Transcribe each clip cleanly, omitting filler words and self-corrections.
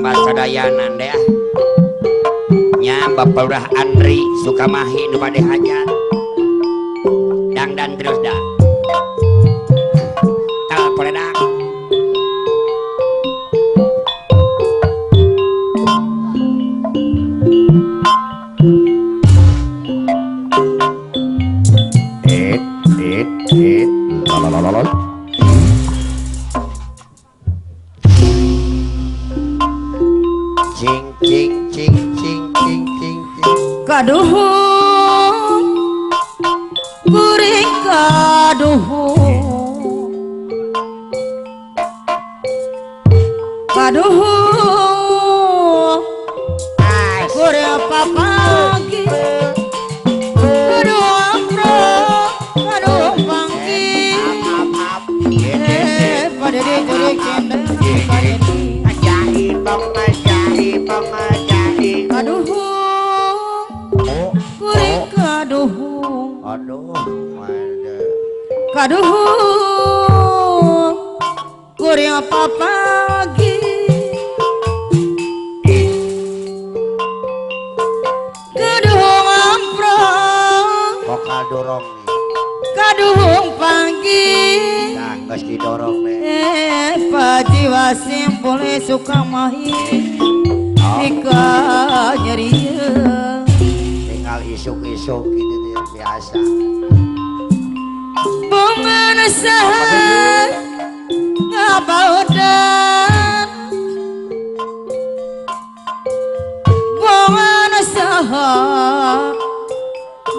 pasadayanan deh nya Bapak udah Andri Sukamahi nu bade hajat dangdan terus dah telepon dah lalalala cing cing cing cing cing cing kaduhu kuring kaduhu kaduhu kuring apa pagi kaduhu apro kaduhu pagi pada di jurik cendeng kaduhu kuring kaduhu kaduhu kuring apa pagi kaduhu ampro vokal dorong kaduhu pagi nah geus didorong pajiwa simpule Sukamahi ika nyeria tinggal isuk-isuk gitu dia biasa bunga saha ngabaudan bunga saha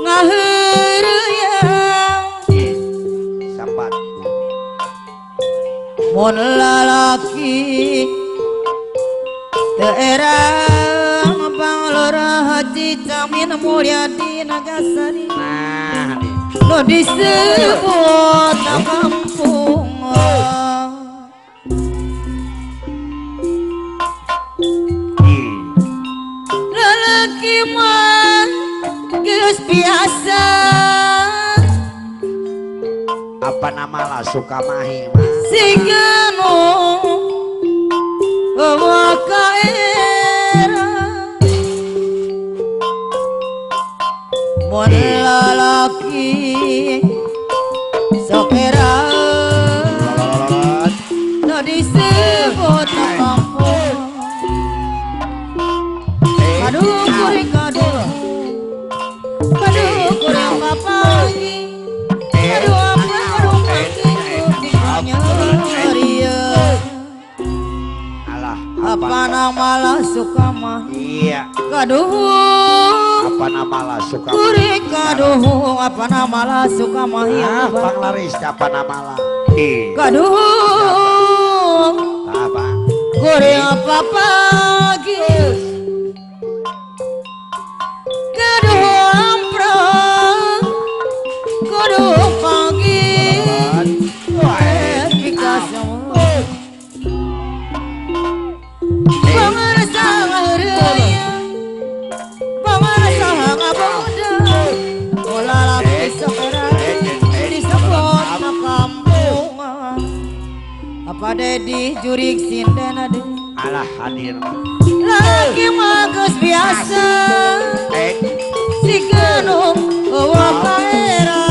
ngaheureuyan sambat mun lalaki teu erang panglora haji camin mulyadi nagasari nah nu disebut kampung lalaki mah geus biasa apa nama lah Sukamahi mah siganu wakaera mun lalaki sokera nu disebut kampung aduh kuring kaduh aduh kuring papagi aduh apa aduh pagi nyeria alah apa nama lah Sukamahi iya kaduhu apa nama lah Sukamahi kuring kaduhu apa nama lah Sukamahi panglaris apa nama lah kaduhu apa kuring apa pagi kaduhu ampro kaduhu pagi Picasso Pamarasa ngaheureuyan Pamarasa ngaboda Ulah lapis sokera disebut na kampung apa dedi jurik sinden ade alah hadir laki mah geus biasa siganu wakaera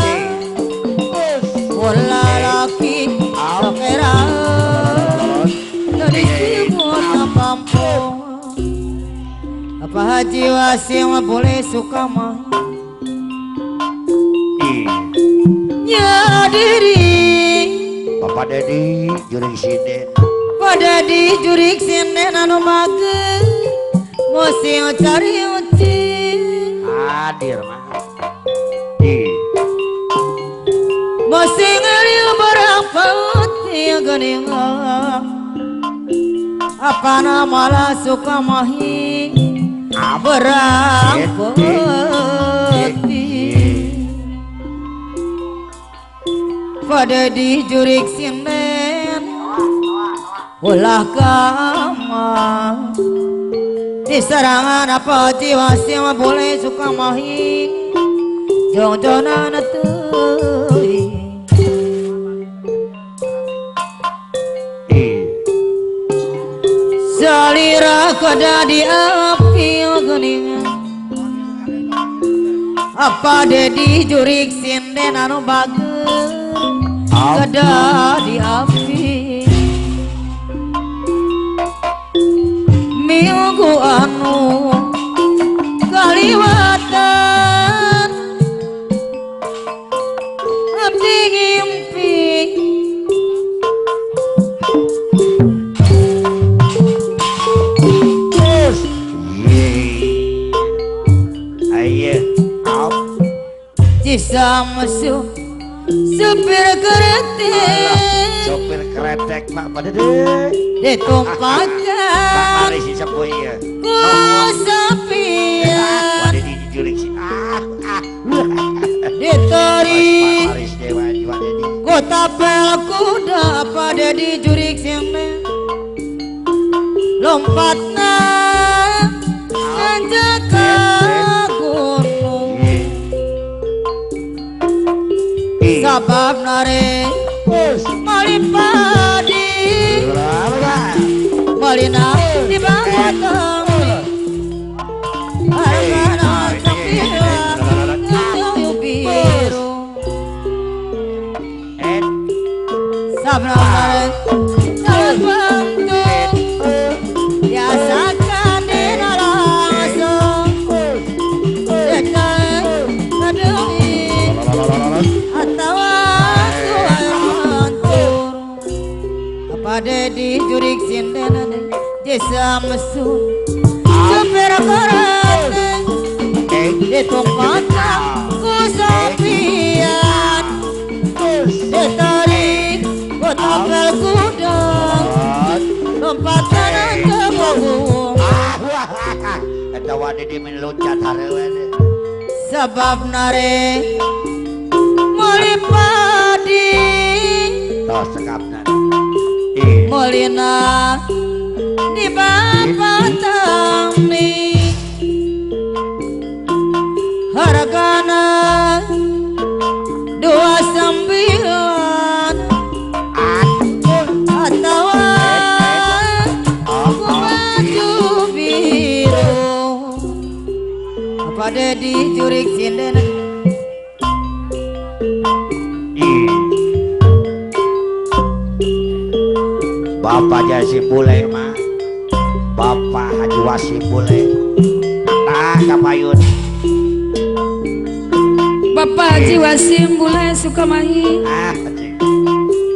ulah laki sokera nu disebut na kampung apa Haji Wasim boleh Sukamahi nyadiri Bapak Dedi juring sinden pada di jurik sinden anu mage musim cari uci hadir mah musim ngeriu berangkat ya gening apa nama lah Sukamahi berangkat pada di jurik sinden ulah kamar di serangan apa jiwa siapa boleh Sukamahi jong-jongan teuing salih Sira kada di api geningan apa dedi jurik sinden anu bager kada di api minggu anu kaliwatan abdi ngimpi Cisamesu supir kretek sopir kretek mak pada deh ditumpahkan mari si sepuh ya ku sapian pada dijurik si diteri Paris dewa jiwa jadi ku tapel kuda pada dijurik sini lompatna nanjak ke gunung sabab nare malipadi malina di bangkotong hargana sapira nyayu biru sabab nare jalan bantu biasakan di nalaso dekat kademi atau pada di jurik sinden desa mesut supir kereta ditumpahkan ku sapian ditarik ku tapel kuda lompatan ke panggung eta wade di meloncat harewe sebab nare malipadi tos sekapna Molina di bapatang ni hargana 29 atau aku baju biru apa dedi jurik sinden Bapak Jasi Bule mah Bapak Haji Wasi Bule tak kapayun Bapak Haji Wasim Bule Sukamahi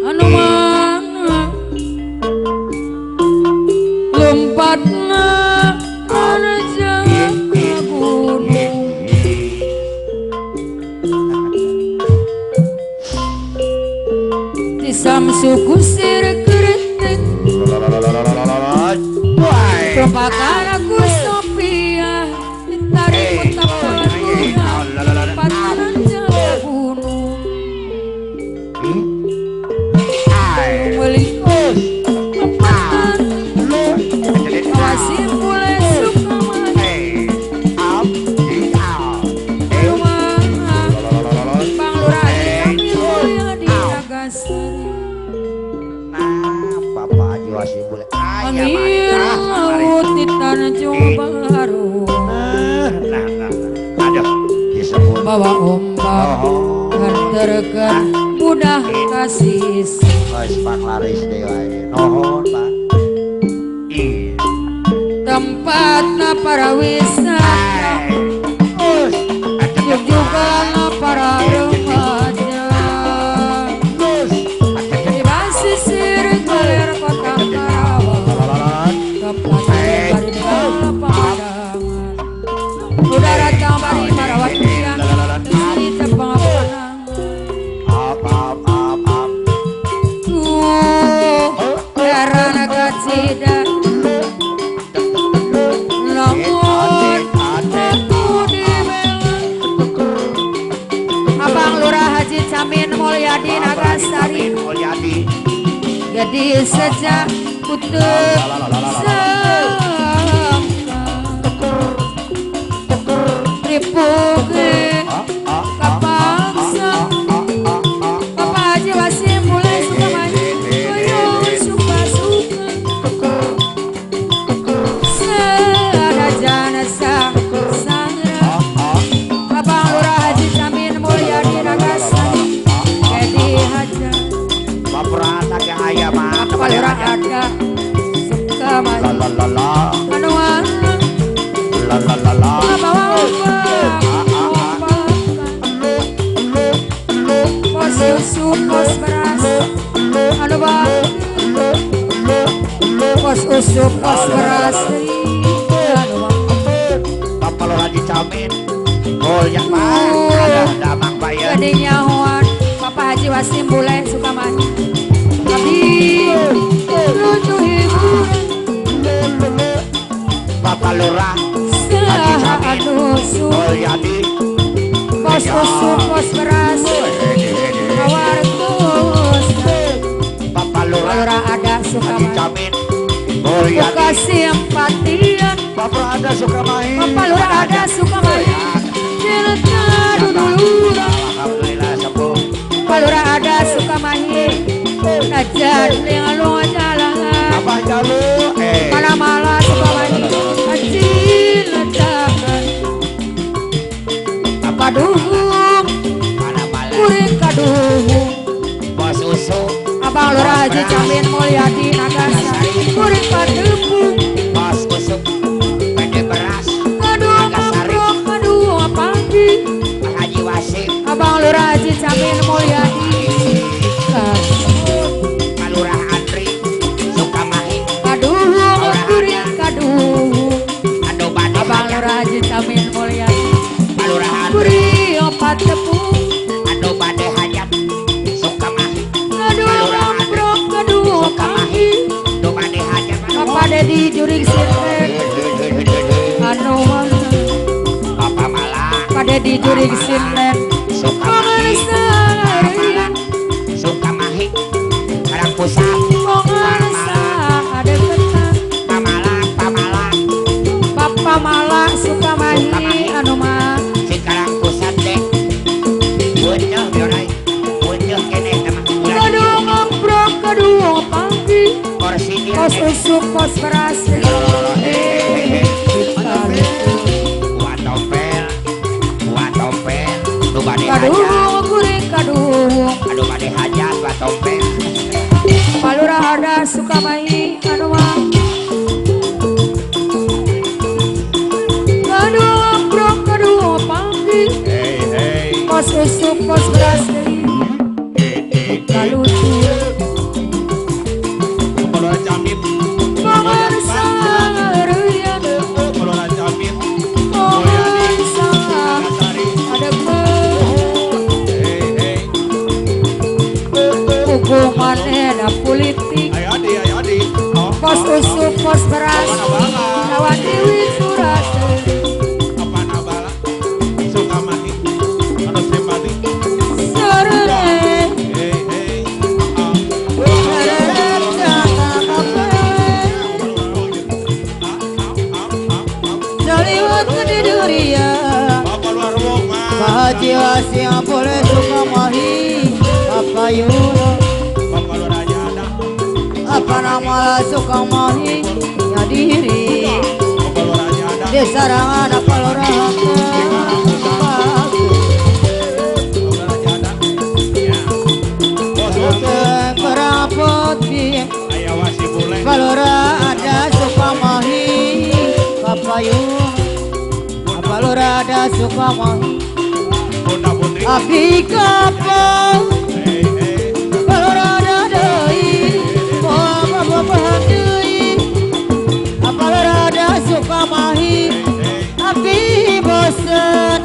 anu mana lompatna anaja gunung di samsu kusir Lompatan aku Sophia ditarik utama lompatan jalan gunung melihat lompatan Wasim Bule Sukamahi rumah Bang Lurah kami mulia di Nagasari Bapak Haji Wasi Bule Amir laut di tanah Jawa baru aduh disebut bawa ombak tertekan mudah kasih Mas Panglaris dewa nohon Pak tempatna para wisata juga para remaja di basisir galer kota Karawang tempat bari dalam pandangan udara tambari marawat yang di Jepang panang darana kacida lamun aku di Abang Lurah Haji Camin Mulyadi Nagasari jadi sejak putus sangka ripuke kapangsa Bapak Haji Wasim Bule Sukamahi kuyung suka-suka la la anu warna la la la la pos susu pos beras anu bagus pos susu pos beras anu bagus Bapak lo lagi camin golnya mah ada damang bayar gede nyahoan Bapak Haji Wasim Bule Sukamani Abi lucu hiburan Bapak lurah saha anu su Mulyadi pos susu pos beras kawartos Bapak lurah Lura ada lagi Sukamani camin Mulyadi Bekasi empatian Bapak ada Sukamahi Bapak Lura ada Sukamani Jeleta dudulura Alhamdulillah sembuh Bapak Lura ada Sukamani Najan yang lu jalan Abah Jalu Malah-malah Sukamani Kecil ledakan Kaduhung mana-mana Kuring kaduhung Bos usu Abang Lura Haji Camin Mulyadi Nagasari Kuring kadepung Bos usu pede beras Kaduh ngobrol kaduh pagi Pak Haji Wasim Abang Lura Haji Camin Mulyadi Pak Lurah Andri Sukamahi Kaduhung kuring kaduhung Aduh bade Abang Lura Haji Camin Mulyadi Pak Lurah Andri Kuring opat tepung Aduh bade hajat Sukamahi Kaduh ngobrol kaduh pagi Aduh bade hajat Bapak Dedi Jurik Sirten Anu warna Bapak Malah Pak Dedi Jurik Sirten Sukamahi Pengersaan Sukamahi Karang Pusat Pengersaan ada ketan Pamalang Pamalang Bapak Malah Sukamahi anu mah si Karang Pusat deh Bunyah biorai Bunyah kene teman Kaduh ngobrol kaduh pagi Korsinil Pos usuk pos beras Buat tompel Buat tompel Aduh bade hajat Kaduh kuring kaduh Aduh bade hajat buat tompel Pak Lurah ada Sukamahi anu mah Kaduh ngobrol kaduh pagi Hei hei Pos usuk pos beras kalucu Kalau jamin Pengersaan reyan Kalau jamin Pengersaan ada Hei hei hubungan ada politik Ayo adi pos usuk pos beras lawan Dewi Surat Apa nabala Sukamahi Anu simpati serere Hei hei serere jangan apa jaliwat di dunia Bapak luar wong Pak Haji Wasim Bule Sukamahi Bapak Yuno Bapak luar aja ada apa nama Sukamahi ya diri Bapak luar aja ada di sarangan apa lurah perapot bing Ayah wasi bule Balora ada Sukamahi Papayun Balora ada Sukamahi Bunda putri Abi kapal Hei hei Balora ada Dei Bapak Dei Balora ada Sukamahi Abi bosan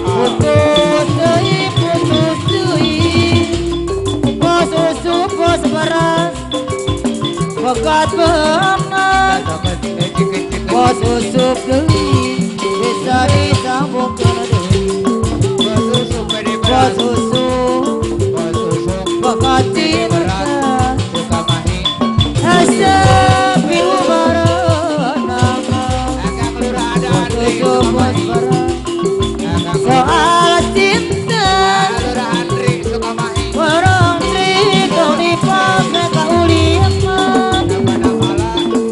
Putus Dei Pos susu pos beras Pegat benar Pos usuk deui bisa disambungkeun deui Pos susu pegat cinta Asap ibu barenang Pos susu pos beras Soal cinta Orang kau dipakai kaulian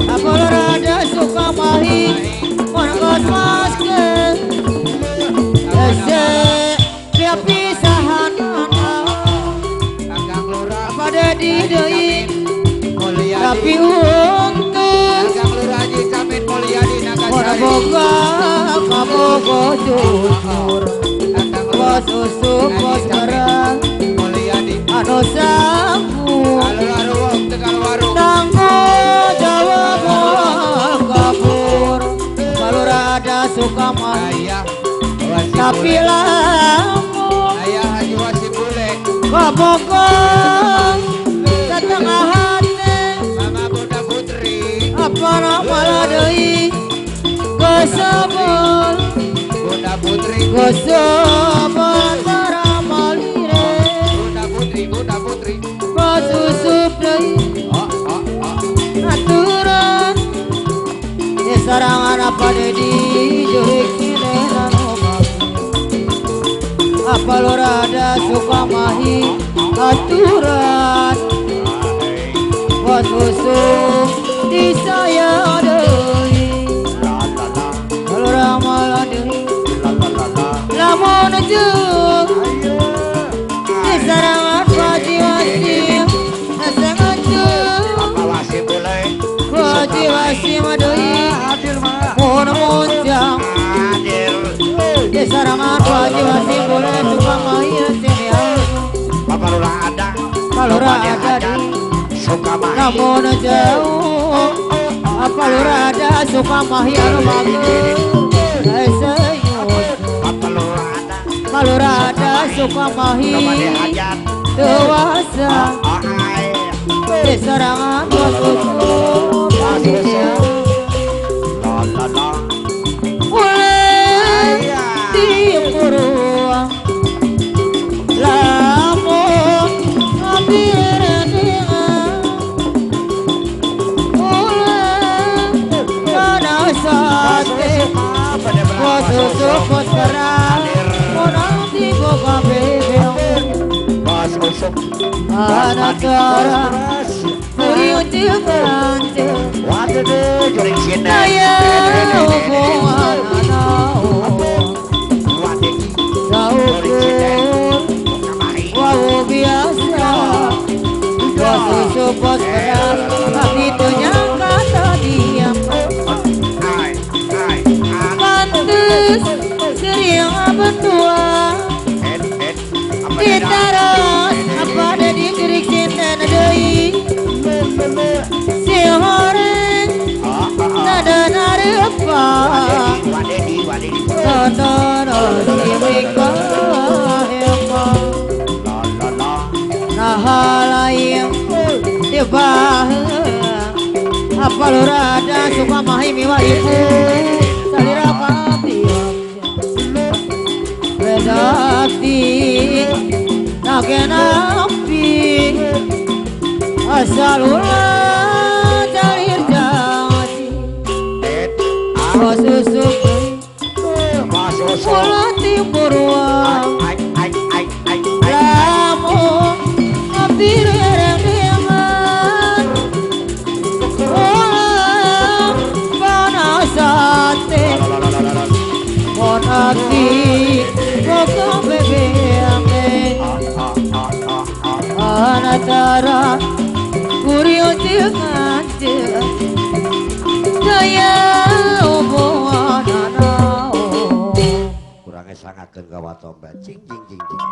Apa rada Sukamahi Orang bos jujur bos susu bos barang anu sanggup tanggung jawab kabur kalau rada suka mah tapi lamun kabokong setengah hati apa malah deui kesebel kesebel taramalire kasusup deui aturan di sarangan apa dedi jurik sinenan apa lo rada suka mahi aturan kasusup di saya deui kalau ramal deui lamun jeung di sarangan paji wasim nasengaceung paji wasim deui mun muncang di sarangan paji wasim boleh suka mahir sini kalau rada di namun jauh apa lu rada suka mahir bagus kalau rada suka mahir dewasa di sarangan bos oleh timur lamun hampir dengan oleh sate bos susu bos kerang monanti boga bebeng anak cara kuriu jeung daya hubungan wow biasa bos susu bos kerang tapi nyangka diam pantes sering betua ditaros apa ada di gerik sinden deui si horeng nada narepa nada dimika hema nahalayang dibah apa lu rada suka mahi miwa ibu salira pati redakti nagenapi asal ulah calir jati masusuk ulah timur wang lamun hampir dengan ulah panasate monati boga bebeng anatara kuriu dengan daya hubungan kurangnya sangat ke gawat tomba cing cing cing cing